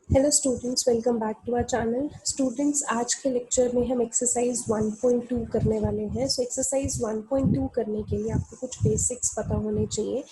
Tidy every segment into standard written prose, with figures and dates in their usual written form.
Hello students, welcome back to our channel. Students, आज के lecture में हम एक्सरसाइज 1.2 करने वाले हैं। सो एक्सरसाइज 1.2 करने के लिए आपको कुछ बेसिक्स पता होने चाहिए।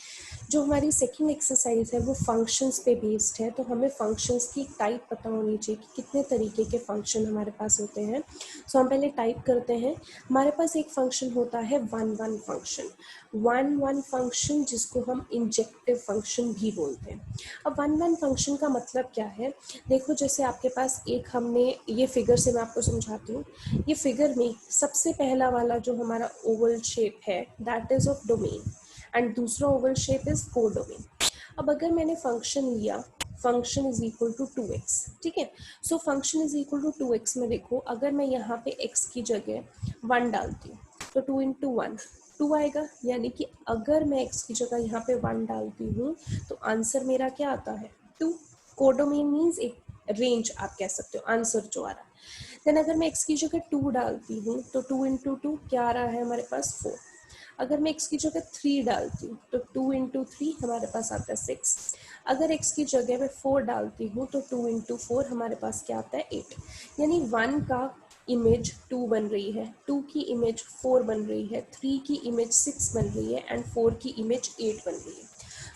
जो हमारी सेकंड एक्सरसाइज है वो फंक्शंस पे बेस्ड है, तो हमें फंक्शंस की टाइप पता होनी चाहिए कि कितने तरीके के फंक्शन हमारे पास होते हैं। सो हम पहले टाइप करते हैं। हमारे पास एक फंक्शन होता है वन वन फंक्शन, जिसको हम इंजेक्टिव फंक्शन भी बोलते हैं। अब वन फंक्शन का मतलब क्या है? देखो, जैसे आपके पास एक, हमने ये फिगर से मैं आपको समझाती हूँ। ये फिगर में सबसे पहला वाला जो हमारा ओवल शेप है that is of domain, and दूसरा ओवल शेप इज कोडोमेन। अब अगर मैंने फंक्शन लिया, function is equal to 2x, ठीक है। So function is equal to 2x में देखो, अगर मैं यहाँ पे x की जगह 1 डालती हूँ तो 2 इंटू 1 2 आएगा। यानी कि अगर मैं x की जगह यहाँ पे 1 डालती हूँ तो आंसर मेरा क्या आता है? 2। कोडोमेन मीन्स एक रेंज, आप कह सकते हो आंसर जो आ रहा है। देन अगर मैं x की जगह 2 डालती हूँ तो 2 इंटू 2 क्या आ रहा है हमारे पास? 4। अगर मैं x की जगह 3 डालती हूँ तो 2 इंटू 3 हमारे पास आता है 6। अगर x की जगह मैं 4 डालती हूँ तो 2 इंटू 4 हमारे पास क्या आता है? 8। यानी 1 का इमेज 2 बन रही है, 2 की इमेज 4 बन रही है, 3 की इमेज 6 बन रही है, एंड 4 की इमेज 8 बन रही है।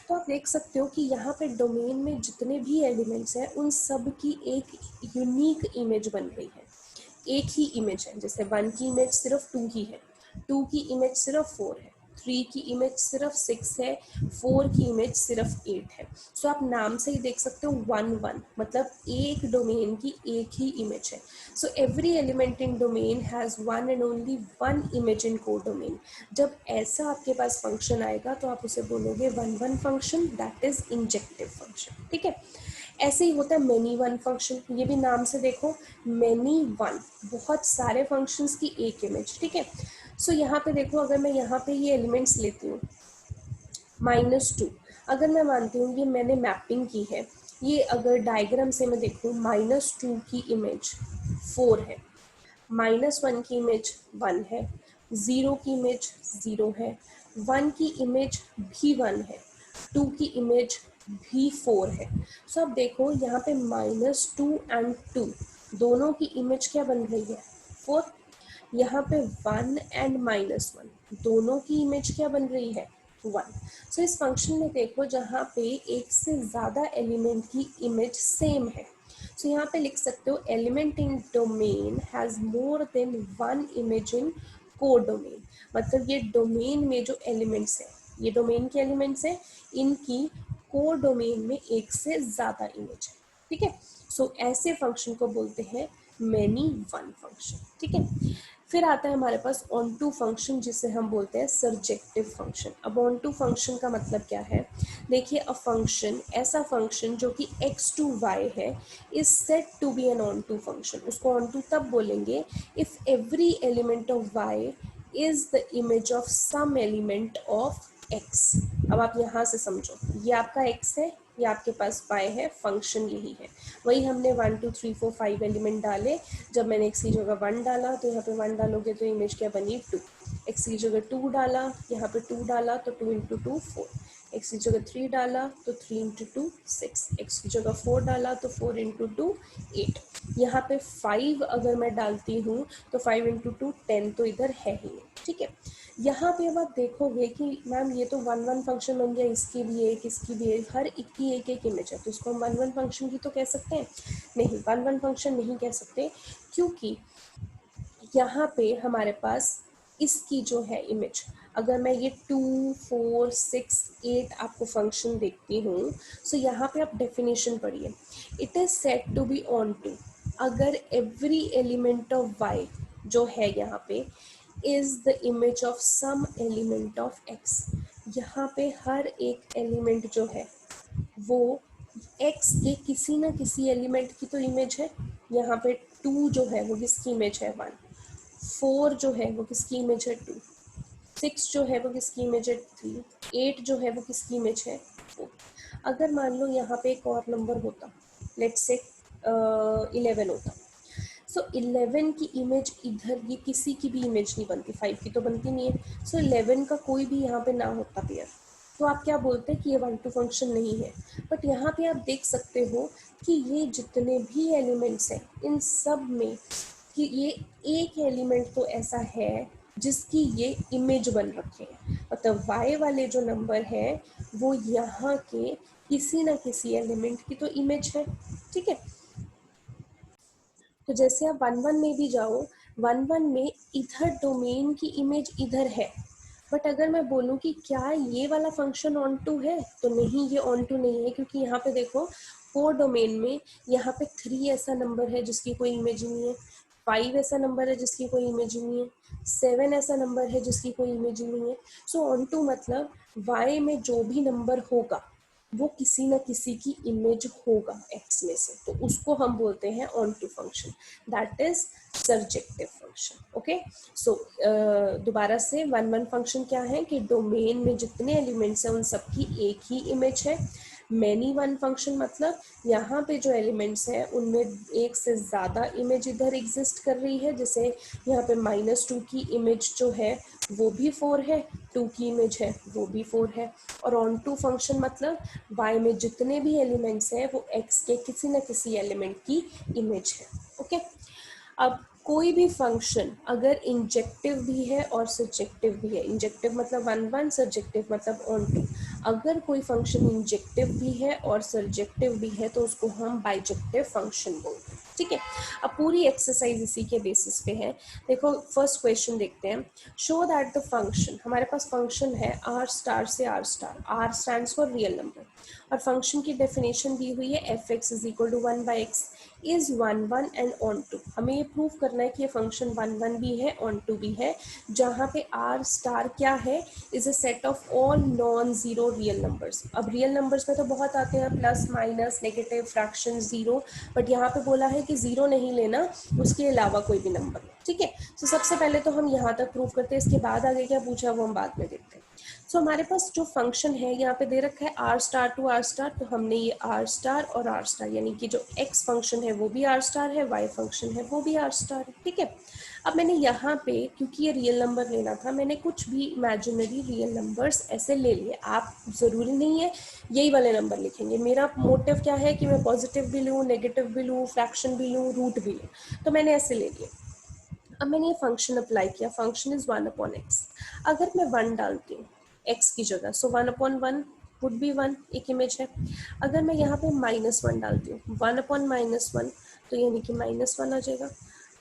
तो आप देख सकते हो कि यहाँ पे डोमेन में जितने भी एलिमेंट्स हैं उन सब की एक यूनिक इमेज बन रही है। एक ही इमेज है। जैसे 1 की इमेज सिर्फ 2 ही है, 2 की इमेज सिर्फ 4 है, 3 की इमेज सिर्फ 6 है, 4 की इमेज सिर्फ 8 है। सो आप नाम से ही देख सकते हो 1 मतलब एक डोमेन की एक ही इमेज है। So every element in domain has one and only one image in codomain. जब ऐसा आपके पास फंक्शन आएगा तो आप उसे बोलोगे one function, that is injective function, ठीक है। ऐसे ही होता है मैनी वन फंक्शन। ये भी नाम से देखो, मैनी वन, बहुत सारे फंक्शंस की एक इमेज, ठीक है। सो यहाँ पे देखो, अगर मैं यहाँ पे ये एलिमेंट्स लेती हूँ -2, अगर मैं मानती हूँ ये मैंने मैपिंग की है, ये अगर डायग्राम से मैं देखूँ -2 की इमेज 4 है, -1 की इमेज 1 है, 0 की इमेज 0 है, 1 की इमेज भी 1 है, 2 की इमेज भी 4 है। सो अब देखो यहाँ पे -2 एंड 2 दोनों की इमेज क्या बन रही है? 4। यहाँ पे 1 एंड -1 दोनों की इमेज क्या बन रही है? 1। सो इस फंक्शन में देखो, जहाँ पे एक से ज़्यादा एलिमेंट की इमेज सेम है, सो यहाँ पे लिख सकते हो element in domain has more than one image in codomain. मतलब ये डोमेन में जो एलिमेंट्स हैं, ये डोमेन के एलिमेंट्स हैं, इनकी कोडोमेन में एक से ज़्यादा इमेज है, ठीक है। सो ऐसे फंक्शन को बोलते हैं मैनी वन फंक्शन, ठीक है। फिर आता है हमारे पास ऑन टू फंक्शन, जिसे हम बोलते हैं सर्जेक्टिव फंक्शन। अब ऑन टू फंक्शन का मतलब क्या है? देखिए, अ फंक्शन, ऐसा फंक्शन जो कि x टू y है, is set to be an onto function. उसको ऑन टू तब बोलेंगे if every element of y is the image of some element of x। अब आप यहाँ से समझो, ये आपका x है, ये आपके पास y है, फंक्शन यही है। वही हमने 1 2 3 4 5 एलिमेंट डाले। जब मैंने x की जगह 1 डाला तो यहाँ पे 1 डालोगे तो इमेज क्या बनी? 2। x की जगह 2 डाला, यहाँ पे 2 डाला तो 2 इंटू 2 4। x की जगह 3 डाला तो 3 इंटू 2 6। x की जगह 4 डाला तो 4 इंटू 2 8। यहाँ पे 5 अगर मैं डालती हूँ तो 5 इंटू 2 10, तो इधर है ही नहीं, ठीक है। यहाँ पे अब आप देखोगे कि मैम ये तो वन फंक्शन बन गया, इसकी भी एक, इसकी भी एक, हर एक की एक इमेज है, तो इसको हम वन फंक्शन भी तो कह सकते हैं? नहीं, वन फंक्शन नहीं कह सकते, क्योंकि यहाँ पे हमारे पास इसकी जो है इमेज, अगर मैं ये 2 4 6 8 आपको फंक्शन देखती हूँ, सो यहाँ पे आप डेफिनेशन पढ़िए। It is set to on onto अगर एवरी एलिमेंट ऑफ y जो है यहाँ पे is the image of some element of x। यहाँ पे हर एक एलिमेंट जो है वो x के किसी ना किसी एलिमेंट की तो इमेज है। यहाँ पे 2 जो है वो किसकी इमेज है? 1। 4 जो है वो किसकी इमेज है? 2। 6 जो है वो किसकी इमेज है? 3। 8 जो है वो किसकी इमेज है? 4। अगर मान लो यहाँ पे एक और नंबर होता, लेट्स से 11 होता, सो 11 की इमेज इधर, ये किसी की भी इमेज नहीं बनती, 5 की तो बनती नहीं है। सो 11 का कोई भी यहाँ पे ना होता पेयर, तो आप क्या बोलते हैं कि ये 1 2 फंक्शन नहीं है। बट यहाँ पे आप देख सकते हो कि ये जितने भी एलिमेंट्स हैं इन सब में कि ये एक एलिमेंट तो ऐसा है जिसकी ये इमेज बन रखे हैं, मतलब y वाले जो नंबर है वो यहाँ के किसी ना किसी एलिमेंट की तो इमेज है। ठीक है, तो जैसे आप 1 1 में भी जाओ, 1 1 में इधर डोमेन की इमेज इधर है, बट अगर मैं बोलूँ कि क्या ये वाला फंक्शन ऑन टू है, तो नहीं, ये ऑन टू नहीं है, क्योंकि यहाँ पे देखो 4 डोमेन में यहाँ पे 3 ऐसा नंबर है जिसकी कोई इमेज नहीं है, 5 ऐसा नंबर है जिसकी कोई इमेज नहीं है, 7 ऐसा नंबर है जिसकी कोई इमेज नहीं है। सो ऑन टू मतलब y में जो भी नंबर होगा वो किसी न किसी की इमेज होगा x में से, तो उसको हम बोलते हैं onto function, that is surjective function. Okay, so दोबारा से 1 1 फंक्शन क्या है कि डोमेन में जितने एलिमेंट्स हैं उन सबकी एक ही इमेज है। मैनी वन फंक्शन मतलब यहाँ पे जो एलिमेंट्स हैं उनमें एक से ज़्यादा इमेज इधर एग्जिस्ट कर रही है, जैसे यहाँ पे -2 की इमेज जो है वो भी 4 है, 2 की इमेज है वो भी 4 है। और ऑन टू फंक्शन मतलब y में जितने भी एलिमेंट्स हैं वो x के किसी न किसी एलिमेंट की इमेज है। ओके, अब कोई भी फंक्शन अगर इंजेक्टिव भी है और सब्जेक्टिव भी है, इंजेक्टिव मतलब 1 1, सब्जेक्टिव मतलब ऑन टू, अगर कोई फंक्शन इंजेक्टिव भी है और सब्जेक्टिव भी है तो उसको हम बाइजेक्टिव फंक्शन बोलते हैं। ठीक है, अब पूरी एक्सरसाइज इसी के बेसिस पे है। देखो फर्स्ट क्वेश्चन देखते हैं, शो दैट द फंक्शन, हमारे पास फंक्शन है r स्टार से r star, r stands for real number, और फंक्शन की डेफिनेशन दी हुई है f(x = 1/x) is 1 1 and on to. हमें ये प्रूव करना है कि ये फंक्शन 1 1 भी है ऑन टू भी है, जहाँ पे r स्टार क्या है, is a set of all non zero real numbers. अब रियल नंबर्स में तो बहुत आते हैं, plus minus negative fraction zero, but यहाँ पे बोला है कि जीरो नहीं लेना, उसके अलावा कोई भी नंबर। ठीक है, तो सबसे पहले तो हम यहाँ तक प्रूव करते हैं, इसके बाद आगे क्या पूछा वो हम बाद में देखते हैं। सो हमारे पास जो फंक्शन है यहाँ पे दे रखा है r star to r star, तो हमने ये r स्टार और r स्टार यानी कि जो x फंक्शन है वो भी r स्टार है, y फंक्शन है वो भी r स्टार है। ठीक है, अब मैंने यहाँ पे क्योंकि ये रियल नंबर लेना था, मैंने कुछ भी इमेजिनरी रियल नंबर्स ऐसे ले लिए। आप ज़रूरी नहीं है यही वाले नंबर लिखेंगे, मेरा मोटिव क्या है कि मैं पॉजिटिव भी लूँ, नेगेटिव भी लूँ, फ्रैक्शन भी लूँ, रूट भी लूँ, तो मैंने ऐसे ले लिए। अब मैंने ये फंक्शन अप्लाई किया, फंक्शन इज 1/x। अगर मैं 1 डालती हूँ x की जगह, सो 1/1 वुड बी 1, एक इमेज है। अगर मैं यहाँ पे -1 डालती हूँ, 1/-1 तो यानी कि -1 आ जाएगा।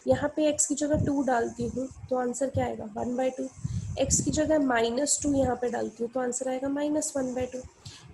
यहाँ पे x की जगह 2 डालती हूँ तो आंसर क्या आएगा, 1/2। x की जगह -2 यहाँ पे डालती हूँ तो आंसर आएगा -1/2।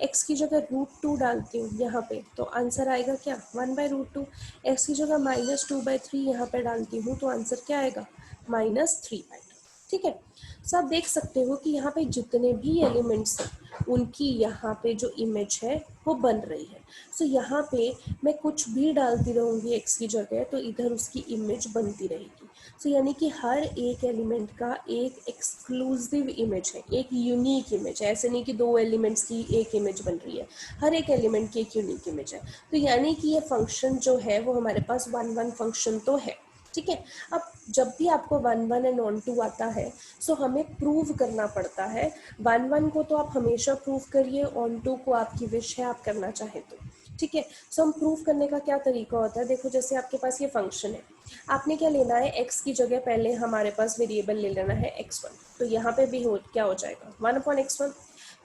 x की जगह √2 डालती हूँ यहाँ पे तो आंसर आएगा क्या, 1/√2। x की जगह -2/3 यहाँ पे डालती हूँ तो आंसर क्या आएगा, -3/2। ठीक है, सो आप देख सकते हो कि यहाँ पे जितने भी एलिमेंट्स हैं उनकी यहाँ पे जो इमेज है वो बन रही है। सो यहाँ पे मैं कुछ भी डालती रहूँगी x की जगह तो इधर उसकी इमेज बनती रहेगी। सो यानी कि हर एक एलिमेंट का एक एक्सक्लूसिव इमेज है, एक यूनिक इमेज है, ऐसे नहीं कि दो एलिमेंट्स की एक इमेज बन रही है, हर एक एलिमेंट की एक यूनिक इमेज है। तो यानी कि ये फंक्शन जो है वो हमारे पास 1 1 फंक्शन तो है। ठीक है, अब जब भी आपको 1 1 एंड ऑन टू आता है सो हमें प्रूव करना पड़ता है। 1 1 को तो आप हमेशा प्रूव करिए, ऑन टू को आपकी विश है, आप करना चाहें तो। ठीक है, सो हम प्रूव करने का क्या तरीका होता है, देखो जैसे आपके पास ये फंक्शन है, आपने क्या लेना है, x की जगह पहले हमारे पास वेरिएबल ले लेना है x1, तो यहाँ पे भी क्या हो जाएगा 1/x1।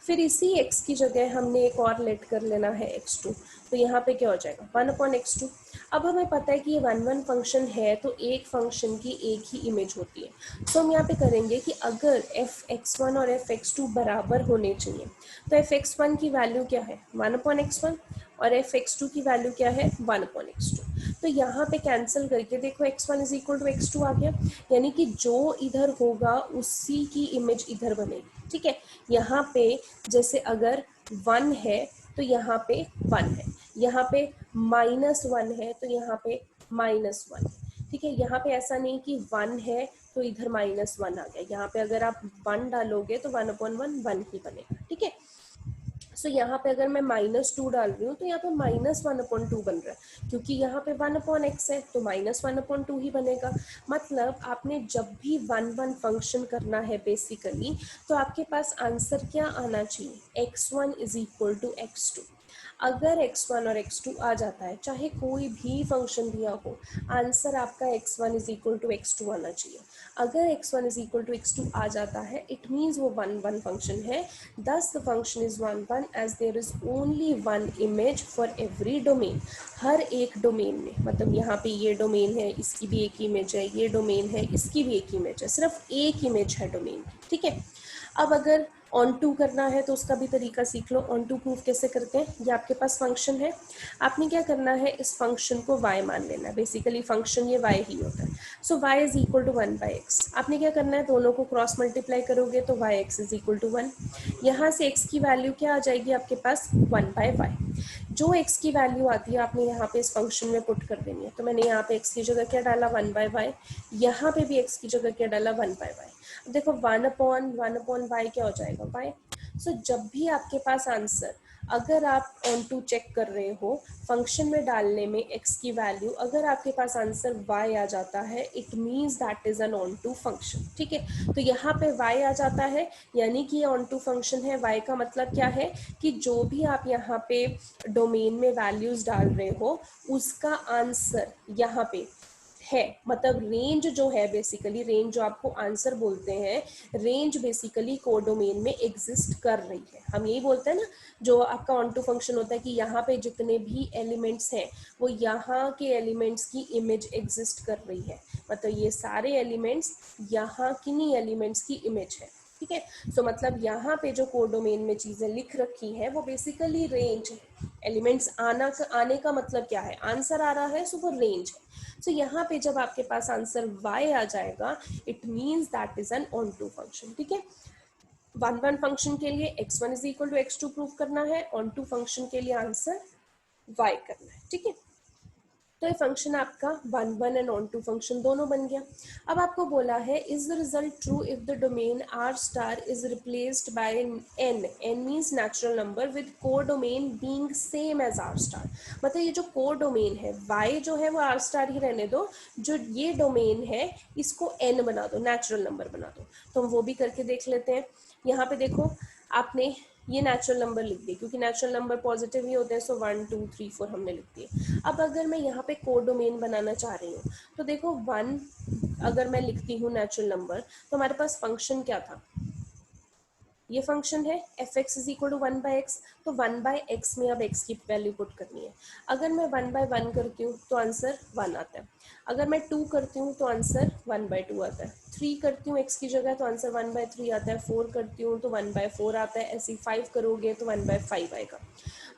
फिर इसी x की जगह हमने एक और लेट कर लेना है x2, तो यहाँ पे क्या हो जाएगा 1/x2। अब हमें पता है कि ये 1 1 फंक्शन है तो एक फंक्शन की एक ही इमेज होती है। तो हम यहाँ पे करेंगे कि अगर f(x1) और f(x2) बराबर होने चाहिए तो f(x1) की वैल्यू क्या है 1/x1 और f(x2) की वैल्यू क्या है 1/x2। तो यहाँ पे कैंसिल करके देखो x1 = x2 आ गया, यानी कि जो इधर होगा उसी की इमेज इधर बनेगी। ठीक है, यहाँ पे जैसे अगर 1 है तो यहाँ पे 1 है, यहाँ पे -1 है तो यहाँ पे -1 है। ठीक है, यहाँ पे ऐसा नहीं कि 1 है तो इधर -1 आ गया, यहाँ पे अगर आप 1 डालोगे तो 1/1 1 ही बनेगा। ठीक है, सो यहाँ पे अगर मैं -2 डाल रही हूँ तो यहाँ पे -1/2 बन रहा है, क्योंकि यहाँ पे 1/x है तो -1/2 ही बनेगा। मतलब आपने जब भी 1 फंक्शन करना है बेसिकली, तो आपके पास आंसर क्या आना चाहिए, x1 = x2। अगर x1 और x2 आ जाता है, चाहे कोई भी फंक्शन दिया हो, आंसर आपका x1 = x2 आना चाहिए। अगर x1 = x2 आ जाता है, इट मीन्स वो 1 फंक्शन है। Thus the function is 1 as there is only 1 image for every domain. हर एक डोमेन में, मतलब यहाँ पे ये डोमेन है, इसकी भी एक इमेज है, ये डोमेन है, इसकी भी एक इमेज है, सिर्फ एक इमेज है डोमेन की, ठीक है। अब अगर ऑन टू करना है तो उसका भी तरीका सीख लो। ऑन टू प्रूफ कैसे करते हैं, ये आपके पास फंक्शन है, आपने क्या करना है, इस फंक्शन को y मान लेना है। बेसिकली फंक्शन ये y ही होता है। सो y = 1/x। आपने क्या करना है, दोनों को क्रॉस मल्टीप्लाई करोगे तो yx = 1। यहाँ से x की वैल्यू क्या आ जाएगी आपके पास, 1/y। जो x की वैल्यू आती है आपने यहाँ पे इस फंक्शन में पुट कर देनी है। तो मैंने यहाँ पे x की जगह क्या डाला, 1/y। यहाँ पे भी x की जगह क्या डाला, 1/y। देखो 1/1/y क्या हो जाएगा, y। सो जब भी आपके पास आंसर, अगर आप ऑन टू चेक कर रहे हो, फंक्शन में डालने में x की वैल्यू, अगर आपके पास आंसर y आ जाता है, it means that is an onto function, ठीक है। तो यहाँ पे y आ जाता है, यानी कि ये ऑन टू फंक्शन है। y का मतलब क्या है कि जो भी आप यहाँ पे डोमेन में वैल्यूज डाल रहे हो, उसका आंसर यहाँ पे है। मतलब रेंज जो है, बेसिकली रेंज जो आपको आंसर बोलते हैं, रेंज बेसिकली कोडोमेन में एग्जिस्ट कर रही है। हम यही बोलते हैं ना, जो आपका ऑन टू फंक्शन होता है कि यहाँ पे जितने भी एलिमेंट्स हैं, वो यहाँ के एलिमेंट्स की इमेज एग्जिस्ट कर रही है। मतलब ये सारे एलिमेंट्स यहाँ किन्हीं एलिमेंट्स की इमेज है, ठीक है। सो मतलब यहाँ पे जो कोडोमेन में चीज़ें लिख रखी हैं, वो बेसिकली रेंज है। एलिमेंट्स आने का मतलब क्या है, आंसर आ रहा है, सो वो रेंज है। सो यहाँ पे जब आपके पास आंसर y आ जाएगा, it means that is an onto function, ठीक है। 1 फंक्शन के लिए x1 = x2 प्रूव करना है, ऑन टू फंक्शन के लिए आंसर y करना है, ठीक है। तो ये फंक्शन आपका 1 एंड ऑन टू फंक्शन दोनों बन गया। अब आपको बोला है, is the result true if the domain r* is replaced by n means natural number with codomain being same as r*। मतलब ये जो कोडोमेन है, y जो है वो r* ही रहने दो, जो ये डोमेन है इसको n बना दो, नेचुरल नंबर बना दो। तो हम वो भी करके देख लेते हैं। यहाँ पे देखो, आपने ये नेचुरल नंबर लिख दिए, क्योंकि नेचुरल नंबर पॉजिटिव ही होते हैं, सो 1 2 3 4 हमने लिख दिए। अब अगर मैं यहाँ पे कोडोमेन बनाना चाह रही हूँ, तो देखो 1 अगर मैं लिखती हूँ नेचुरल नंबर, तो हमारे पास फंक्शन क्या था, ये फंक्शन है f(x = 1/x)। तो 1/x में अब x की वैल्यू पुट करनी है। अगर मैं 1/1 करती हूँ तो आंसर 1 आता है। अगर मैं 2 करती हूँ तो आंसर 1/2 आता है। 3 करती हूँ x की जगह तो आंसर 1/3 आता है। 4 करती हूँ तो 1/4 आता है। ऐसे 5 करोगे तो 1/5 आएगा।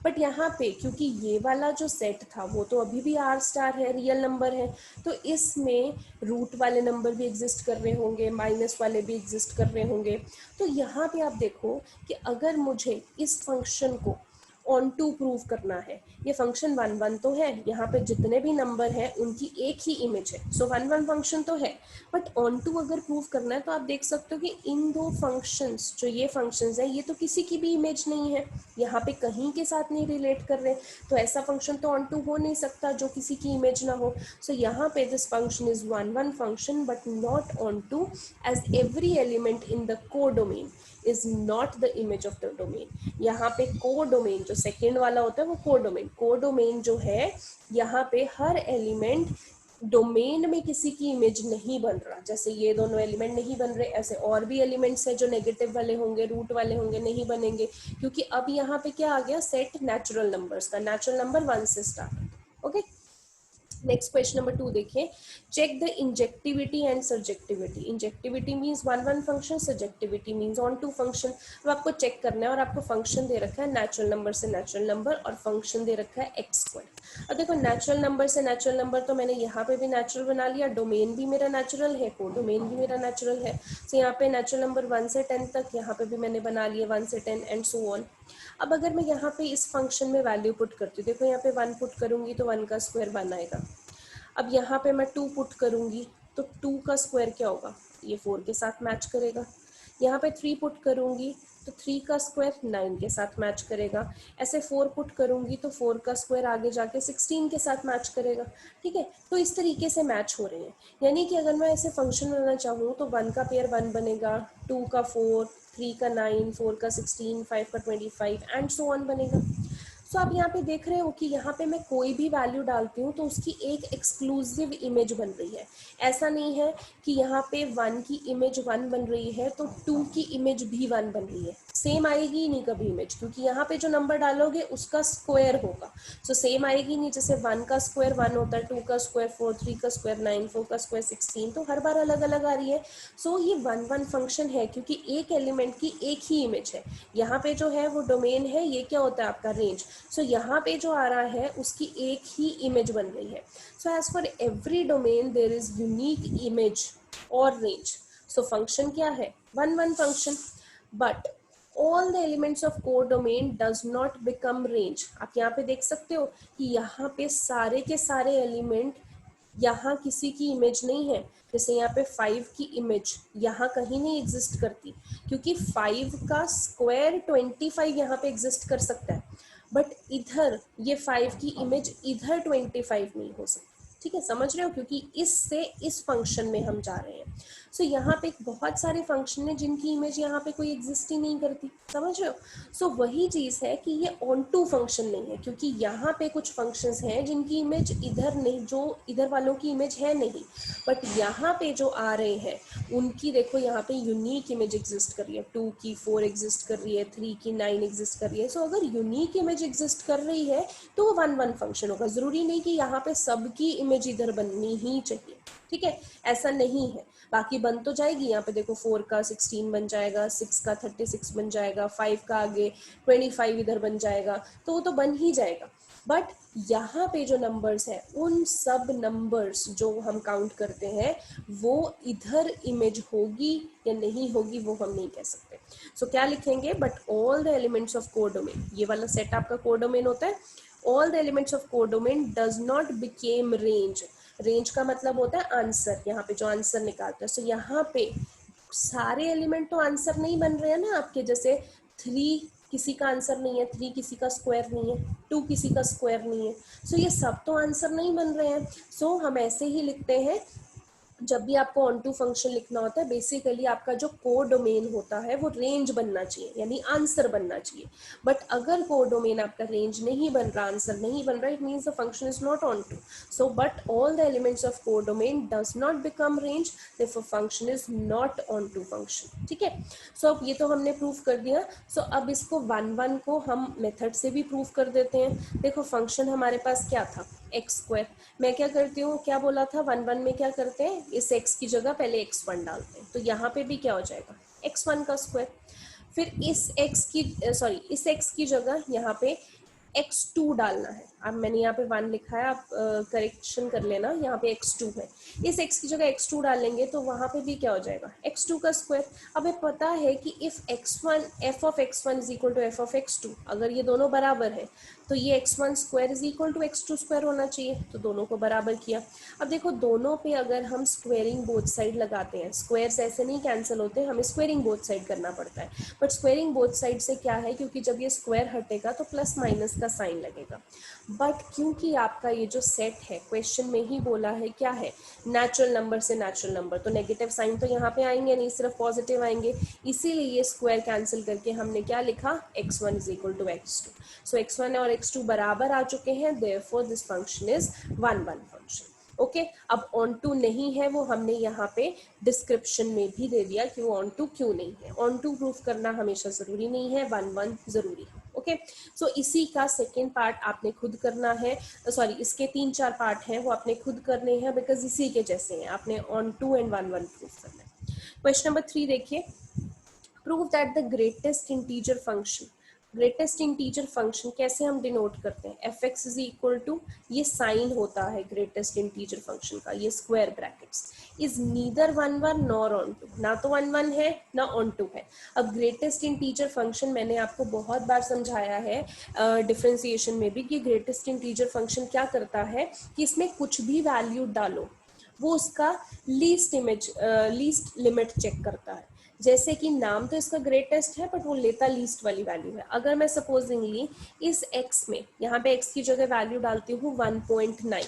बट यहाँ पे क्योंकि ये वाला जो सेट था वो तो अभी भी r* है, रियल नंबर है, तो इसमें रूट वाले नंबर भी एग्जिस्ट कर रहे होंगे, माइनस वाले भी एग्जिस्ट कर रहे होंगे। तो यहाँ पे आप देखो कि अगर मुझे इस फंक्शन को ऑन टू प्रूव करना है, ये फंक्शन 1 तो है, यहाँ पे जितने भी नंबर हैं उनकी एक ही इमेज है, सो 1 फंक्शन तो है। बट ऑन टू अगर प्रूव करना है तो आप देख सकते हो कि इन दो फंक्शंस, जो ये फंक्शंस हैं, ये तो किसी की भी इमेज नहीं है, यहाँ पे कहीं के साथ नहीं रिलेट कर रहे, तो ऐसा फंक्शन तो ऑन टू हो नहीं सकता जो किसी की इमेज ना हो। सो यहाँ पे this function is 1 function but not onto, as every element in the codomain is not the image of the domain. यहाँ पे कोडोमेन जो सेकेंड वाला होता है वो कोडोमेन जो है, यहाँ पे हर एलिमेंट डोमेन में किसी की इमेज नहीं बन रहा। जैसे ये दोनों एलिमेंट नहीं बन रहे, ऐसे और भी एलिमेंट्स हैं जो नेगेटिव वाले होंगे, रूट वाले होंगे, नहीं बनेंगे, क्योंकि अब यहाँ पे क्या आ गया, सेट नेचुरल नंबर्स का, नेचुरल नंबर 1 से start. Okay, next question number 2 देखिए, check the injectivity and surjectivity. Injectivity means 1 function, surjectivity means onto function. अब आपको चेक करना है, और आपको फंक्शन दे रखा है नेचुरल नंबर से नेचुरल नंबर, और फंक्शन दे रखा है x²। अब देखो नेचुरल नंबर से नेचुरल नंबर तो मैंने यहाँ पे भी नेचुरल बना लिया, डोमेन भी मेरा नेचुरल है, कोडोमेन भी मेरा नेचुरल है। तो यहाँ पे नेचुरल नंबर 1 से 10 तक यहाँ पे भी मैंने बना लिया, 1 से 10 एंड सो ऑन। अब अगर मैं यहाँ पे इस फंक्शन में वैल्यू पुट करती हूँ, देखो यहाँ पे 1 पुट करूंगी तो 1 का स्क्वायर 1 आएगा। अब यहाँ पे मैं 2 पुट करूंगी तो 2 का स्क्वायर क्या होगा, ये 4 के साथ मैच करेगा। यहाँ पे 3 पुट करूंगी तो 3 का स्क्वायर 9 के साथ मैच करेगा। ऐसे 4 पुट करूंगी तो 4 का स्क्वायर आगे जाके 16 के साथ मैच करेगा। ठीक है, तो इस तरीके से मैच हो रहे हैं। यानी कि अगर मैं ऐसे फंक्शन बनाना चाहूँ तो 1 का पेयर 1 बनेगा, 2 का 4, 3 का 9, 4 का 16, 5 का 25 एंड सो ऑन बनेगा। सो आप यहाँ पे देख रहे हो कि यहाँ पे मैं कोई भी वैल्यू डालती हूँ तो उसकी एक एक्सक्लूसिव इमेज बन रही है। ऐसा नहीं है कि यहाँ पे 1 की इमेज 1 बन रही है तो 2 की इमेज भी 1 बन रही है। सेम आएगी ही नहीं कभी इमेज, क्योंकि यहाँ पे जो नंबर डालोगे उसका स्क्वायर होगा। सो सेम आएगी नहीं, जैसे 1 का स्क्वायर 1 होता है, 2 का स्क्वायर 4, 3 का स्क्वायर 9, 4 का स्क्वायर 16, तो हर बार अलग अलग आ रही है। सो ये 1 1 फंक्शन है क्योंकि एक एलिमेंट की एक ही इमेज है। यहाँ पे जो है वो डोमेन है, ये क्या होता है आपका रेंज। सो यहाँ पे जो आ रहा है उसकी एक ही इमेज बन रही है। So as for every domain there is unique image और रेंज। सो फंक्शन क्या है, 1 1 function, but all the elements of codomain does not become range। आप यहाँ पे देख सकते हो कि यहाँ पे सारे के सारे एलिमेंट यहाँ किसी की इमेज नहीं है। जैसे यहाँ पे 5 की इमेज यहाँ कहीं नहीं एग्जिस्ट करती, क्योंकि 5 का स्क्वायर 25 यहाँ पे एग्जिस्ट कर सकता है, बट इधर ये 5 की इमेज इधर 25 नहीं हो सकती। ठीक है, समझ रहे हो, क्योंकि इससे इस फंक्शन में हम जा रहे हैं। सो यहाँ पे बहुत सारे फंक्शन है जिनकी इमेज यहाँ पे कोई एग्जिस्ट ही नहीं करती, समझ रहे हो। सो वही चीज है कि ये ऑन टू फंक्शन नहीं है, क्योंकि यहाँ पे कुछ फंक्शंस हैं जिनकी इमेज इधर नहीं, जो इधर वालों की इमेज है नहीं, बट यहाँ पे जो आ रहे हैं उनकी देखो यहाँ पे यूनिक इमेज एग्जिस्ट कर रही है। 2 की 4 एग्जिस्ट कर रही है, 3 की 9 एग्जिस्ट कर रही है। सो अगर यूनिक इमेज एग्जिस्ट कर रही है तो वो 1 1 फंक्शन होगा। जरूरी नहीं कि यहाँ पे सबकी इमेज इधर बननी ही चाहिए। ठीक है, ऐसा नहीं है, बाकी बन तो जाएगी। यहाँ पे देखो 4 का 16 बन जाएगा, 6 का 36 बन जाएगा, 5 का आगे 25 इधर बन जाएगा, तो वो तो बन ही जाएगा। बट यहाँ पे जो नंबर्स हैं उन सब नंबर्स जो हम काउंट करते हैं वो इधर इमेज होगी या नहीं होगी वो हम नहीं कह सकते। सो क्या लिखेंगे, but all the elements of codomain, ये वाला सेट आपका कोडोमेन होता है। All the elements of codomain does not became range. Range का मतलब होता है आंसर, यहाँ पे जो आंसर निकालते हैं। सो यहाँ पे सारे एलिमेंट तो आंसर नहीं बन रहे हैं ना आपके, जैसे 3 किसी का आंसर नहीं है, 3 किसी का स्क्वायर नहीं है, 2 किसी का स्क्वायर नहीं है। सो ये सब तो आंसर नहीं बन रहे हैं। सो हम ऐसे ही लिखते हैं, जब भी आपको ऑन टू फंक्शन लिखना होता है बेसिकली आपका जो कोडोमेन होता है वो रेंज बनना चाहिए, यानी आंसर बनना चाहिए। बट अगर कोडोमेन आपका रेंज नहीं बन रहा, आंसर नहीं बन रहा, it means the function is not onto. So but all the elements of codomain does not become range, therefore function is not onto function. ठीक है, सो अब ये तो हमने प्रूव कर दिया। सो अब इसको 1 1 को हम मेथड से भी प्रूव कर देते हैं। देखो फंक्शन हमारे पास क्या था, एक्स स्क्वायर। मैं क्या करती हूँ, क्या बोला था, 1 1 में क्या करते हैं, इस x की जगह पहले x1 डालते हैं, तो यहाँ पे भी क्या हो जाएगा x1 का स्क्वायर। फिर इस x की जगह यहाँ पे x2 डालना है। अब मैंने यहाँ पे 1 लिखा है, आप करेक्शन कर लेना, यहाँ पे x2 है। इस x की जगह x2 डालेंगे तो वहाँ पे भी क्या हो जाएगा x2 का स्क्वायर। अब हमें पता है कि if x1 f of x1 is equal to f of x2, अगर ये दोनों बराबर है तो ये x1 square is equal to x2 square होना चाहिए, तो दोनों को बराबर किया। अब देखो दोनों पे अगर हम स्क्वेयरिंग बोथ साइड लगाते हैं, स्क्वायर्स ऐसे नहीं कैंसिल होते, हमें स्क्वेयरिंग बोथ साइड करना पड़ता है। बट स्क्वेयरिंग बोथ साइड से क्या है, क्योंकि जब ये स्क्वायर हटेगा तो प्लस माइनस का साइन लगेगा। बट क्योंकि आपका ये जो सेट है क्वेश्चन में ही बोला है क्या है, नेचुरल नंबर से नेचुरल नंबर, तो नेगेटिव साइन तो यहाँ पे आएंगे नहीं, सिर्फ पॉजिटिव आएंगे। इसीलिए ये स्क्वायर कैंसिल करके हमने क्या लिखा, x1 is equal to x2। So x1 और x2 बराबर आ चुके हैं, therefore this function is 1 1 function. Okay, अब ऑन टू नहीं है वो हमने यहाँ पे डिस्क्रिप्शन में भी दे दिया कि वो ऑन टू क्यों नहीं है। ऑन टू प्रूफ करना हमेशा जरूरी नहीं है, 1 1 जरूरी है। ओके, सो इसी का सेकेंड पार्ट आपने खुद करना है, सॉरी इसके 3 4 पार्ट हैं वो आपने खुद करने हैं, बिकॉज इसी के जैसे हैं, आपने ऑन टू एंड 1 1 प्रूफ करना है। क्वेश्चन नंबर 3 देखिए, prove that the greatest integer function, greatest integer function कैसे हम डिनोट करते हैं, f x is equal to, ये साइन होता है ग्रेटेस्ट इंटीजर फंक्शन का, ये square brackets, is neither 1 1 nor onto, ना तो 1 1 है ना ऑन टू है। अब ग्रेटेस्ट इंटीजर फंक्शन मैंने आपको बहुत बार समझाया है डिफरेंशिएशन में भी, कि ग्रेटेस्ट इंटीजर फंक्शन क्या करता है कि इसमें कुछ भी वैल्यू डालो वो उसका लीस्ट लिमिट चेक करता है। जैसे कि नाम तो इसका ग्रेटेस्ट है बट वो लेता लीस्ट वाली वैल्यू है। अगर मैं सपोजिंगली इस x में यहाँ पे x की जगह वैल्यू डालती हूँ 1.9,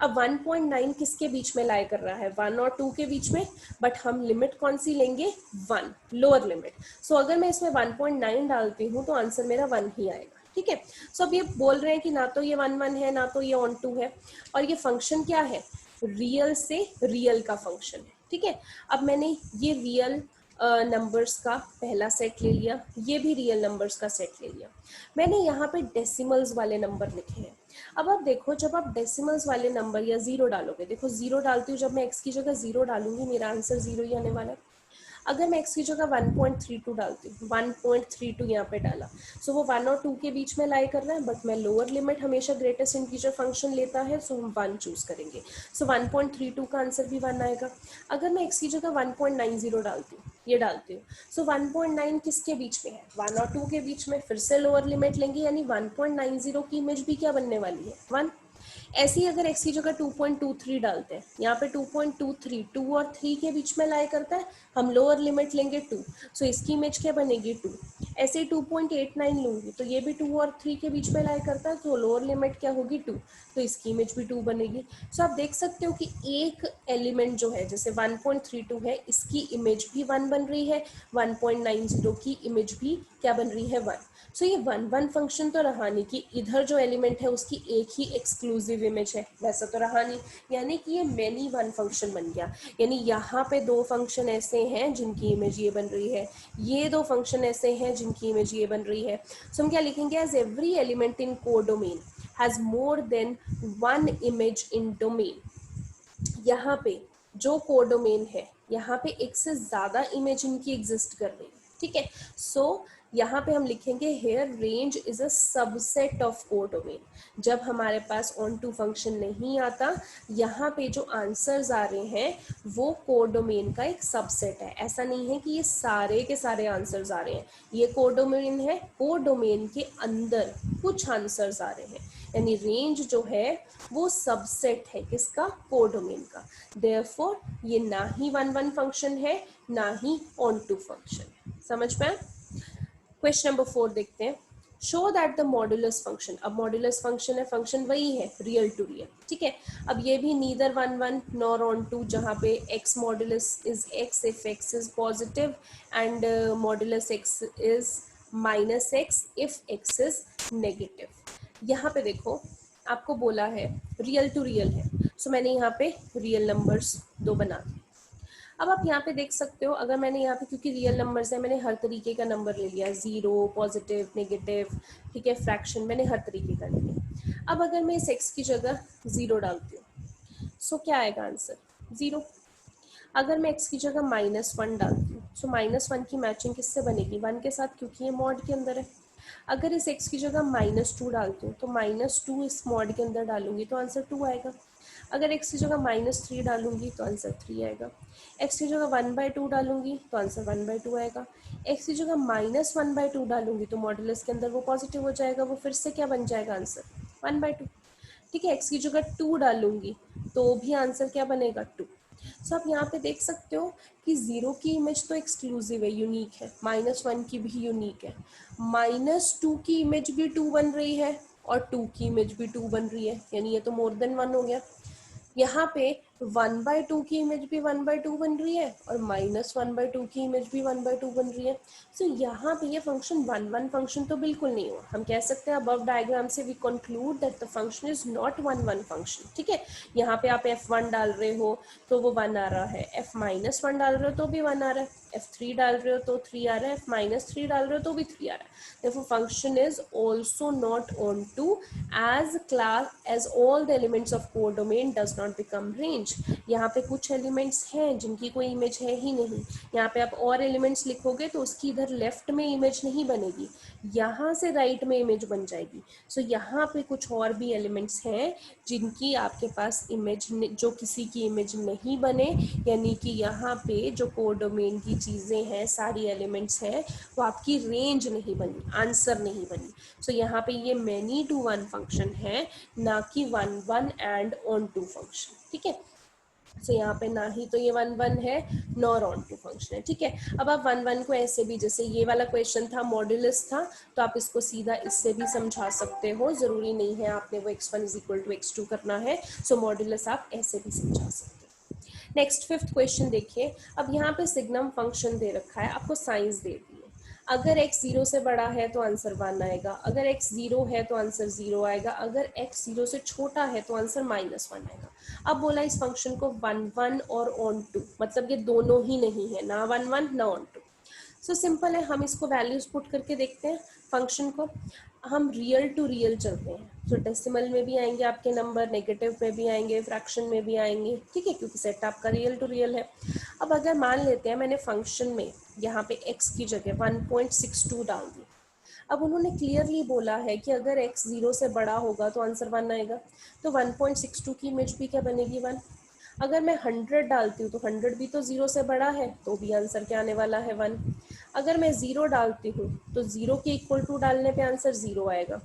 अब 1.9 किसके बीच में लाई कर रहा है, 1 और 2 के बीच में, बट हम लिमिट कौन सी लेंगे, 1, लोअर लिमिट। सो अगर मैं इसमें 1.9 डालती हूँ तो आंसर मेरा 1 ही आएगा। ठीक है, सो अब ये बोल रहे हैं कि ना तो ये 1 है ना तो ये ऑन टू है, और ये फंक्शन क्या है, रियल से रियल का फंक्शन है। ठीक है, अब मैंने ये रियल नंबर्स का पहला सेट ले लिया, ये भी रियल नंबर्स का सेट ले लिया, मैंने यहाँ पे डेसिमल्स वाले नंबर लिखे हैं। अब आप देखो, जब आप डेसिमल्स वाले नंबर या जीरो डालोगे, देखो जीरो डालती हूँ, जब मैं एक्स की जगह जीरो डालूंगी मेरा आंसर जीरो ही आने वाला है। अगर मैं एक्स की जगह 1.32 डालती हूँ, 1.32 यहाँ पे डाला, सो वो 1 और 2 के बीच में लाई कर रहा है, बट मैं लोअर लिमिट हमेशा ग्रेटेस्ट इंटीजर फंक्शन लेता है, सो हम 1 चूज करेंगे, सो 1.32 का आंसर भी 1 आएगा। अगर मैं एक्स की जगह 1.90 डालती हूँ, ये डालती हूँ, सो 1.9 किसके बीच में है, 1 और 2 के बीच में, फिर से लोअर लिमिट लेंगे, यानी 1.90 की इमेज भी क्या बनने वाली है, 1। ऐसे ही अगर x की जगह 2.23 डालते हैं, यहाँ पे 2.23 2 और 3 के बीच में लाई करता है, हम लोअर लिमिट लेंगे 2, सो इसकी इमेज क्या बनेगी 2। ऐसे ही 2.89 लूंगी तो ये भी 2 और 3 के बीच में लाई करता है, तो लोअर लिमिट क्या होगी 2, तो इसकी इमेज भी 2 बनेगी। सो आप देख सकते हो कि एक एलिमेंट जो है जैसे 1.32 है, इसकी इमेज भी 1 बन रही है, 1.90 की इमेज भी क्या बन रही है 1। सो ये 1 फंक्शन तो रहा नहीं कि इधर जो एलिमेंट है उसकी एक ही एक्सक्लूसिव इमेज है, वैसा तो रहा नहीं, यानी कि ये मैनी 1 फंक्शन बन गया। यानी यहाँ पे 2 फंक्शन ऐसे हैं जिनकी इमेज ये बन रही है, ये 2 फंक्शन ऐसे हैं जिनकी इमेज ये बन रही है। सो हम क्या लिखेंगे, as every element in codomain has more than 1 image in domain. यहाँ पे जो कोडोमेन है, यहाँ पे एक से ज्यादा इमेज इनकी एग्जिस्ट कर रही है। ठीक है, सो यहाँ पे हम लिखेंगे here range is a subset of codomain. जब हमारे पास ऑन टू फंक्शन नहीं आता, यहाँ पे जो आंसर्स आ रहे हैं वो कोडोमेन का एक सबसेट है। ऐसा नहीं है कि ये सारे के सारे आंसर्स आ रहे हैं, ये कोडोमेन है, कोडोमेन के अंदर कुछ आंसर्स आ रहे हैं, यानी रेंज जो है वो सबसेट है किसका, कोडोमेन का। देयरफॉर ये ना ही 1 फंक्शन है ना ही ऑन टू फंक्शन है। समझ में? क्वेश्चन नंबर 4 देखते हैं। Show that the modulus function, अब मॉड्यूलस फंक्शन है, फंक्शन वही है रियल टू रियल। ठीक है, अब ये भी नीदर 1 नॉर ऑन टू, जहाँ पे x modulus is x if x is positive and modulus x is minus x if x is negative. यहाँ पे देखो आपको बोला है रियल टू रियल है, सो मैंने यहाँ पे रियल नंबर्स 2 बना दिए। अब आप यहाँ पे देख सकते हो, अगर मैंने यहाँ पे, क्योंकि रियल नंबर्स है, मैंने हर तरीके का नंबर ले लिया, जीरो, पॉजिटिव, नेगेटिव, ठीक है, फ्रैक्शन, मैंने हर तरीके का ले लिया। अब अगर मैं इस x की जगह जीरो डालती हूँ, सो क्या आएगा आंसर, जीरो। अगर मैं x की जगह -1 डालती हूँ, सो -1 की मैचिंग किससे बनेगी, 1 के साथ, क्योंकि ये मॉड के अंदर है। अगर इस x की जगह -2 डालती हूँ, तो -2 इस मॉड के अंदर डालूंगी तो आंसर 2 आएगा। अगर x की जगह -3 डालूंगी तो आंसर 3 आएगा। x की जगह 1/2 डालूंगी तो आंसर 1/2 आएगा। x की जगह -1/2 डालूंगी तो मॉडुलस के अंदर वो पॉजिटिव हो जाएगा, वो फिर से क्या बन जाएगा आंसर, 1/2। ठीक है, x की जगह 2 डालूंगी तो भी आंसर क्या बनेगा, 2। सो आप यहाँ पे देख सकते हो कि जीरो की इमेज तो एक्सक्लूसिव है, यूनिक है, -1 की भी यूनिक है, -2 की इमेज भी 2 बन रही है और 2 की इमेज भी 2 बन रही है, यानी ये तो मोर देन 1 हो गया। यहाँ पे 1/2 की इमेज भी 1/2 बन रही है और -1/2 की इमेज भी 1/2 बन रही है। सो यहाँ पे ये फंक्शन 1 फंक्शन तो बिल्कुल नहीं हुआ। हम कह सकते हैं अबव डायग्राम से we conclude that the function is not 1 function. ठीक है, यहाँ पे आप f1 डाल रहे हो तो वो 1 आ रहा है, f-1 डाल रहे हो तो भी 1 आ रहा है, f3 डाल रहे हो तो 3 आ रहा है, f-3 डाल रहे हो तो भी 3 आ रहा है। Therefore, function is also not onto as all the elements of codomain does not become range। यहाँ पे कुछ एलिमेंट्स हैं जिनकी कोई इमेज है ही नहीं। यहाँ पे आप और एलिमेंट्स लिखोगे तो उसकी इधर लेफ्ट में इमेज नहीं बनेगी, यहाँ से राइट में इमेज बन जाएगी। सो यहाँ पे कुछ और भी एलिमेंट्स हैं जिनकी आपके पास इमेज, जो किसी की इमेज नहीं बने, यानी कि यहाँ पे जो कोडोमेन की चीज़ें हैं, सारी एलिमेंट्स हैं, वो आपकी रेंज नहीं बनी, आंसर नहीं बनी। सो यहाँ पे ये मैनी टू 1 फंक्शन है, ना कि 1 1 एंड ऑन टू फंक्शन। ठीक है, तो यहाँ पे ना ही तो ये 1 1 है नॉर ऑन टू फंक्शन है, ठीक है। अब आप 1 1 को ऐसे भी, जैसे ये वाला क्वेश्चन था मॉड्यूलस था, तो आप इसको सीधा इससे भी समझा सकते हो, जरूरी नहीं है आपने वो x1 = x2 करना है। सो मॉड्यूलस आप ऐसे भी समझा सकते हो। नेक्स्ट 5th क्वेश्चन देखिए। अब यहाँ पे सिग्नम फंक्शन दे रखा है, आपको साइंस दे दी है। अगर x 0 से बड़ा है तो आंसर 1 आएगा, अगर x 0 है तो आंसर 0 आएगा, अगर x 0 से छोटा है तो आंसर -1 आएगा। अब बोला इस फंक्शन को 1 1 और ऑन टू, मतलब ये दोनों ही नहीं है, ना 1 1 ना ऑन टू। सो सिंपल है, हम इसको वैल्यूज पुट करके देखते हैं फंक्शन को। हम रियल टू रियल चलते हैं, तो डेसिमल में भी आएंगे आपके नंबर, नेगेटिव में भी आएंगे, फ्रैक्शन में भी आएंगे, ठीक है, क्योंकि सेट आपका रियल टू रियल है। अब अगर मान लेते हैं मैंने फंक्शन में यहाँ पे x की जगह 1.62 डाल दी। अब उन्होंने क्लियरली बोला है कि अगर x 0 से बड़ा होगा तो आंसर 1 आएगा, तो 1.62 की इमेज भी क्या बनेगी 1। अगर मैं 100 डालती हूँ तो 100 भी तो 0 से बड़ा है, तो भी आंसर क्या आने वाला है 1। अगर मैं 0 डालती हूँ तो 0 के इक्वल टू डालने पे आंसर 0 आएगा।